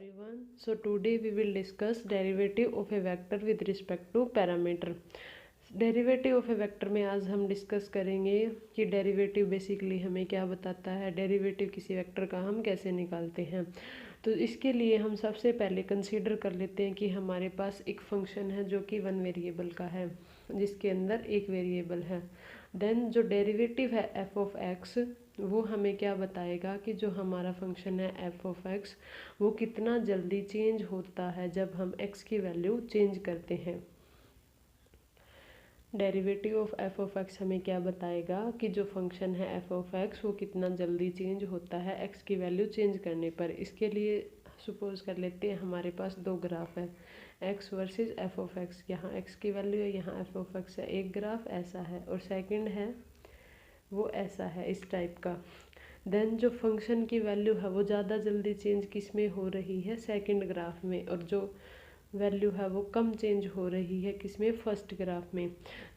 everyone. So today we will discuss derivative of a vector with respect to parameter. Derivative of A vector में आज हम discuss करेंगे कि derivative basically हमें क्या बताता है, डेरिवेटिव किसी वेक्टर का हम कैसे निकालते हैं। तो इसके लिए हम सबसे पहले कंसीडर कर लेते हैं कि हमारे पास एक फंक्शन है जो कि वन वेरिएबल का है, जिसके अंदर एक वेरिएबल है। देन जो डेरिवेटिव है एफ ऑफ एक्स, वो हमें क्या बताएगा कि जो हमारा फंक्शन है एफ ऑफ एक्स वो कितना जल्दी चेंज होता है जब हम एक्स की वैल्यू चेंज करते हैं। Derivative of F of x हमें क्या बताएगा कि जो फंक्शन है एफ ऑफ एक्स वो कितना जल्दी चेंज होता है एक्स की वैल्यू चेंज करने पर। इसके लिए सपोज कर लेते हैं हमारे पास दो ग्राफ है, x versus F of x. यहाँ एक्स की वैल्यू है, यहाँ एफ ऑफ एक्स है। एक ग्राफ ऐसा है और सेकंड है वो ऐसा है, इस टाइप का। देन जो फंक्शन की वैल्यू है वो ज़्यादा जल्दी चेंज किस में हो रही है, सेकंड ग्राफ में, और जो वैल्यू है वो कम चेंज हो रही है किसमें, फर्स्ट ग्राफ में।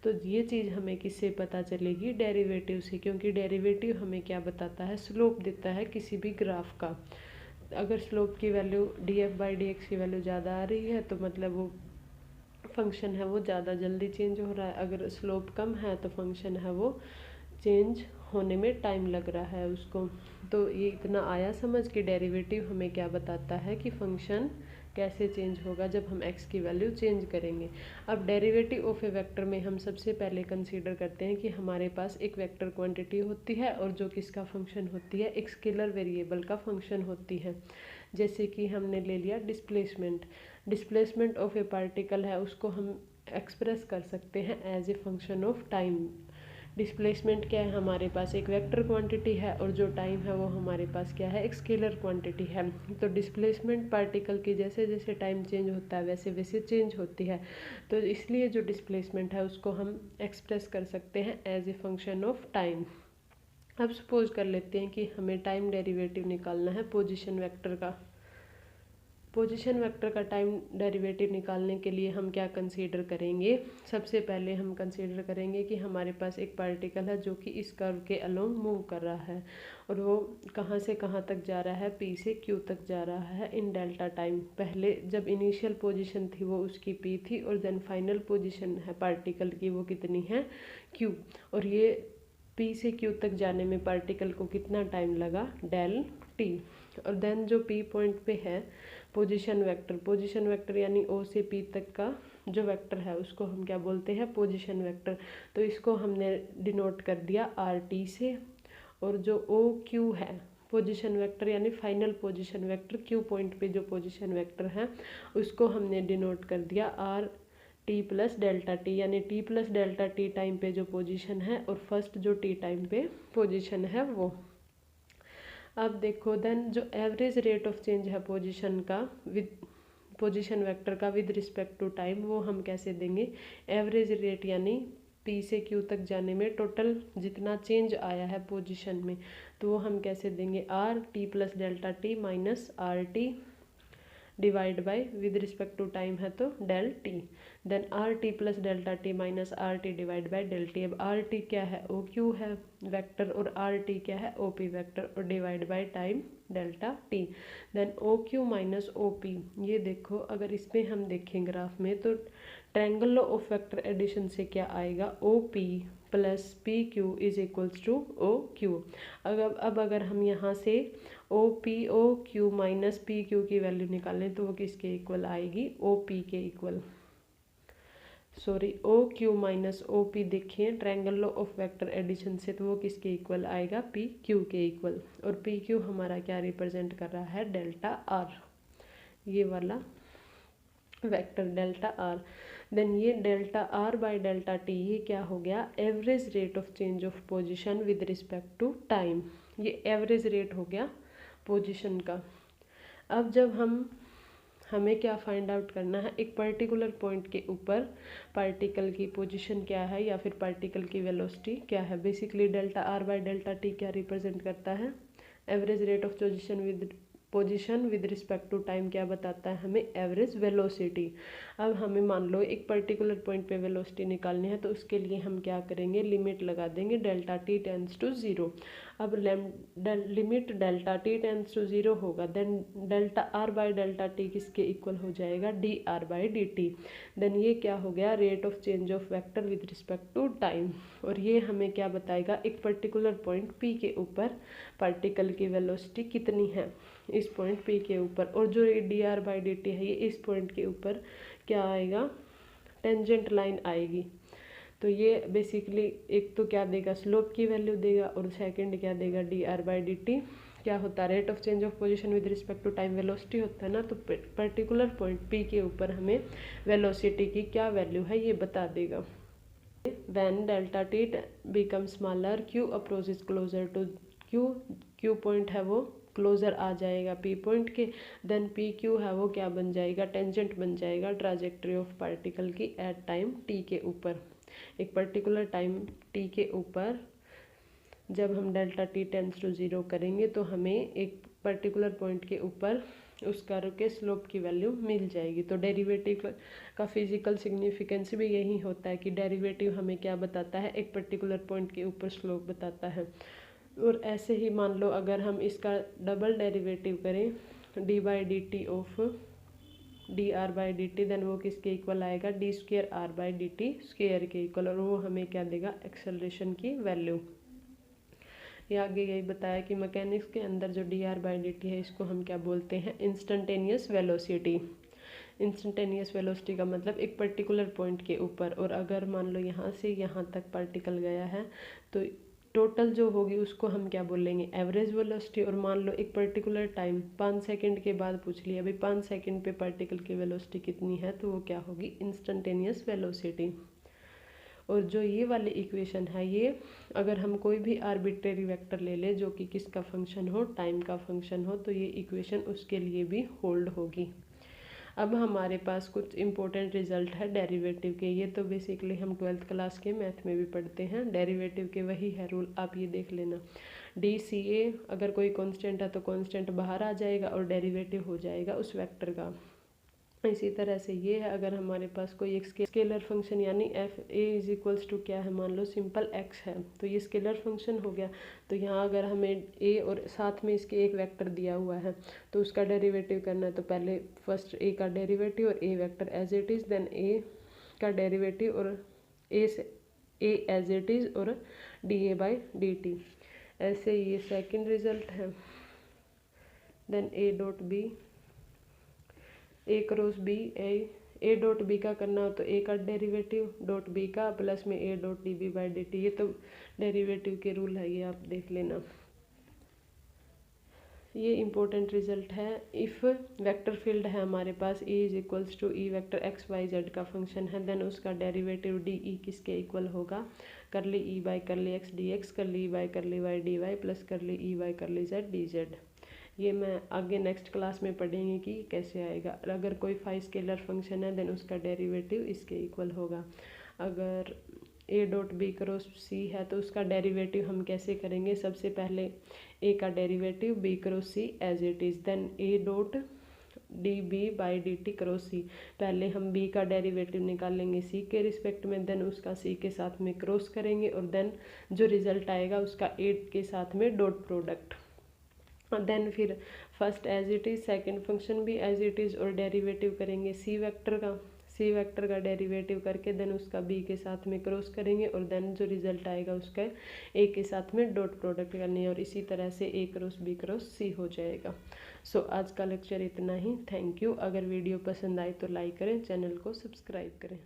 तो ये चीज़ हमें किससे पता चलेगी, डेरिवेटिव से, क्योंकि डेरिवेटिव हमें क्या बताता है, स्लोप देता है किसी भी ग्राफ का। अगर स्लोप की value D F by D x की वैल्यू ज़्यादा आ रही है तो मतलब वो फंक्शन है वो ज़्यादा जल्दी चेंज हो रहा है। अगर स्लोप कम है तो फंक्शन है वो चेंज होने में टाइम लग रहा है उसको। तो ये इतना आया समझ कि डेरिवेटिव हमें क्या बताता है कि फंक्शन कैसे चेंज होगा जब हम x की वैल्यू चेंज करेंगे। अब डेरिवेटिव ऑफ ए वेक्टर में हम सबसे पहले कंसीडर करते हैं कि हमारे पास एक वेक्टर क्वांटिटी होती है और जो किसका फंक्शन होती है, एक स्केलर वेरिएबल का फंक्शन होती है। जैसे कि हमने ले लिया displacement. Displacement of a particle है, उसको हम एक्सप्रेस कर सकते हैं as a function of time. Displacement क्या है, हमारे पास एक वेक्टर क्वांटिटी है और जो टाइम है वो हमारे पास क्या है, एक स्केलर क्वांटिटी है। तो डिस्प्लेसमेंट पार्टिकल की जैसे जैसे टाइम चेंज होता है वैसे वैसे चेंज होती है। तो इसलिए जो डिस्प्लेसमेंट है उसको हम एक्सप्रेस कर सकते हैं as a function of time. अब सपोज कर लेते हैं कि हमें टाइम डेरिवेटिव निकालना है पोजीशन वेक्टर का। पोजीशन वेक्टर का टाइम डेरिवेटिव निकालने के लिए हम क्या कंसीडर करेंगे, सबसे पहले हम कंसीडर करेंगे कि हमारे पास एक पार्टिकल है जो कि इस कर्व के अलोंग मूव कर रहा है और वो कहाँ से कहाँ तक जा रहा है, पी से क्यू तक जा रहा है इन डेल्टा टाइम। पहले जब इनिशियल पोजीशन थी वो उसकी पी थी और देन फाइनल पोजीशन है पार्टिकल की वो कितनी है, क्यू। और ये पी से क्यू तक जाने में पार्टिकल को कितना टाइम लगा, डेल टी। और देन जो पी पॉइंट पे है पोजीशन वेक्टर, पोजीशन वेक्टर यानी ओ से पी तक का जो वेक्टर है उसको हम क्या बोलते हैं, पोजीशन वेक्टर। तो इसको हमने डिनोट कर दिया आर टी से। और जो ओ क्यू है पोजीशन वेक्टर यानी final position vector, Q point पे जो पोजीशन वेक्टर है उसको हमने डिनोट कर दिया R T plus delta T, यानी T plus delta T time पे जो पोजीशन है और फर्स्ट जो टी टाइम पे पोजीशन है वो। अब देखो देन जो एवरेज रेट ऑफ चेंज है पोजीशन का विद पोजीशन वेक्टर का विद रिस्पेक्ट टू टाइम, वो हम कैसे देंगे, एवरेज रेट यानी पी से क्यू तक जाने में टोटल जितना चेंज आया है पोजीशन में, तो वो हम कैसे देंगे, R T plus delta T minus R T divide by with respect to time है तो del T. Then R T plus delta T minus R T divide by del T. अब आर टी क्या है, O Q है vector, और R T क्या है, O P vector, और divide by time delta T. Then O Q minus O P, ये देखो अगर इसमें हम देखें ग्राफ में तो triangle law of vector addition से क्या आएगा, O P plus P Q is equals to O Q. अब अगर हम यहाँ से O Q minus P Q की वैल्यू निकालें तो वो किसके इक्वल आएगी, ओ पी के equal. Sorry, O Q minus O P देखिए triangle law of vector addition से तो वो किसके इक्वल आएगा, पी क्यू के इक्वल। और पी क्यू हमारा क्या रिप्रेजेंट कर रहा है, डेल्टा आर, ये वाला वेक्टर डेल्टा आर। देन ये delta R by delta T ये क्या हो गया, average rate of change of position with respect to time. ये एवरेज रेट हो गया पोजीशन का। अब जब हमें क्या फाइंड आउट करना है, एक पर्टिकुलर पॉइंट के ऊपर पार्टिकल की पोजीशन क्या है या फिर पार्टिकल की वेलोसिटी क्या है। Basically delta R by delta T क्या रिप्रेजेंट करता है, average rate of position with position with respect to time क्या बताता है हमें, एवरेज वेलोसिटी। अब हमें मान लो एक पर्टिकुलर पॉइंट पे वेलोसिटी निकालनी है, तो उसके लिए हम क्या करेंगे, लिमिट लगा देंगे delta T tends to zero. अब limit delta T tends to zero होगा, then delta R by delta T किसके इक्वल हो जाएगा, D R by D T. Then ये क्या हो गया, rate of change of vector with respect to time. और ये हमें क्या बताएगा, एक पर्टिकुलर पॉइंट पी के ऊपर पार्टिकल की वेलोसिटी कितनी है, इस पॉइंट पी के ऊपर। और जो ये D R by D T है, ये इस पॉइंट के ऊपर क्या आएगा, टेंजेंट लाइन आएगी। तो ये बेसिकली एक तो क्या देगा, स्लोप की वैल्यू देगा, और सेकंड क्या देगा, D R by D T क्या होता है, rate of change of position with respect to time velocity होता है ना। तो पर्टिकुलर पॉइंट पी के ऊपर हमें वेलोसिटी की क्या वैल्यू है ये बता देगा। When delta T become smaller, Q approaches closer to Q point है वो क्लोजर आ जाएगा पी पॉइंट के, देन पी क्यू है वो क्या बन जाएगा, टेंजेंट बन जाएगा ट्राजेक्टरी ऑफ पार्टिकल की एट टाइम टी के ऊपर। एक पर्टिकुलर टाइम टी के ऊपर जब हम delta T tends to zero करेंगे, तो हमें एक पर्टिकुलर पॉइंट के ऊपर उस कर्व के स्लोप की वैल्यू मिल जाएगी। तो डेरिवेटिव का फिजिकल सिग्निफिकेंस भी यही होता है कि डेरिवेटिव हमें क्या बताता है, एक पर्टिकुलर पॉइंट के ऊपर स्लोप बताता है। और ऐसे ही मान लो अगर हम इसका डबल डेरिवेटिव करें D by D T of D R by D T, then वो किसके इक्वल आएगा, D square R by D T square के इक्वल। और वो हमें क्या देगा, एक्सेलरेशन की वैल्यू। ये आगे यही बताया कि मैकेनिक्स के अंदर जो D R by D T है, इसको हम क्या बोलते हैं, इंस्टेंटेनियस वेलोसिटी। इंस्टेंटेनियस वेलोसिटी का मतलब एक पर्टिकुलर पॉइंट के ऊपर। और अगर मान लो यहाँ से यहाँ तक पार्टिकल गया है, तो टोटल जो होगी उसको हम क्या बोलेंगे, एवरेज वेलोसिटी। और मान लो एक पर्टिकुलर टाइम 5 सेकंड के बाद पूछ लिया भाई 5 सेकंड पे पार्टिकल की वेलोसिटी कितनी है, तो वो क्या होगी, इंस्टेंटेनियस वेलोसिटी। और जो ये वाली इक्वेशन है, ये अगर हम कोई भी आर्बिट्रेरी वेक्टर ले ले जो कि किसका फंक्शन हो, टाइम का फंक्शन हो, तो ये इक्वेशन उसके लिए भी होल्ड होगी। अब हमारे पास कुछ इंपॉर्टेंट रिजल्ट है डेरिवेटिव के। ये तो बेसिकली हम 12th क्लास के मैथ में भी पढ़ते हैं। डेरिवेटिव के वही है रूल, आप ये देख लेना, डी सी ए अगर कोई कांस्टेंट है तो कांस्टेंट बाहर आ जाएगा और डेरिवेटिव हो जाएगा उस वेक्टर का। इसी तरह से ये है, अगर हमारे पास कोई एक स्केलर फंक्शन यानी F A is equals to क्या है, मान लो सिंपल एक्स है, तो ये स्केलर फंक्शन हो गया। तो यहाँ अगर हमें ए और साथ में इसके एक वेक्टर दिया हुआ है, तो उसका डेरिवेटिव करना है, तो पहले फर्स्ट ए का डेरिवेटिव और A vector as it is, then A का डेरिवेटिव और ए एज इट इज़ और D A by D T. ऐसे ये सेकेंड रिजल्ट है। Then A dot B, A cross B, A dot B का करना हो तो ए का डेरिवेटिव डॉट बी का प्लस में A dot D B by D T. ये तो डेरिवेटिव के रूल है, ये आप देख लेना। ये इम्पोर्टेंट रिजल्ट है। इफ़ वेक्टर फील्ड है हमारे पास A is equals to E vector X Y Z का फंक्शन है, देन उसका डेरिवेटिव डी ई किसके इक्वल होगा, curly E by curly X D X, curly E by curly Y D Y plus curly E by curly Z D Z. ये मैं आगे next class में पढ़ेंगे कि कैसे आएगा। अगर कोई 5 स्केलर फंक्शन है, देन उसका डेरिवेटिव इसके इक्वल होगा। अगर ए डॉट बी क्रॉस सी है, तो उसका डेरिवेटिव हम कैसे करेंगे, सबसे पहले ए का derivative B cross C as it is, then A dot D B by D T cross C. पहले हम बी का डेरिवेटिव निकालेंगे सी के रिस्पेक्ट में, देन उसका सी के साथ में क्रॉस करेंगे, और देन जो रिजल्ट आएगा उसका ए के साथ में डॉट प्रोडक्ट। देन फिर first as it is, second function भी एज इट इज़, और डेरिवेटिव करेंगे सी वेक्टर का डेरिवेटिव करके देन उसका बी के साथ में क्रॉस करेंगे, और देन जो रिजल्ट आएगा उसका ए के साथ में डॉट प्रोडक्ट करनी है, और इसी तरह से A cross B cross C हो जाएगा। सो आज का लेक्चर इतना ही। Thank you. अगर वीडियो पसंद आए तो लाइक करें, चैनल को सब्सक्राइब करें।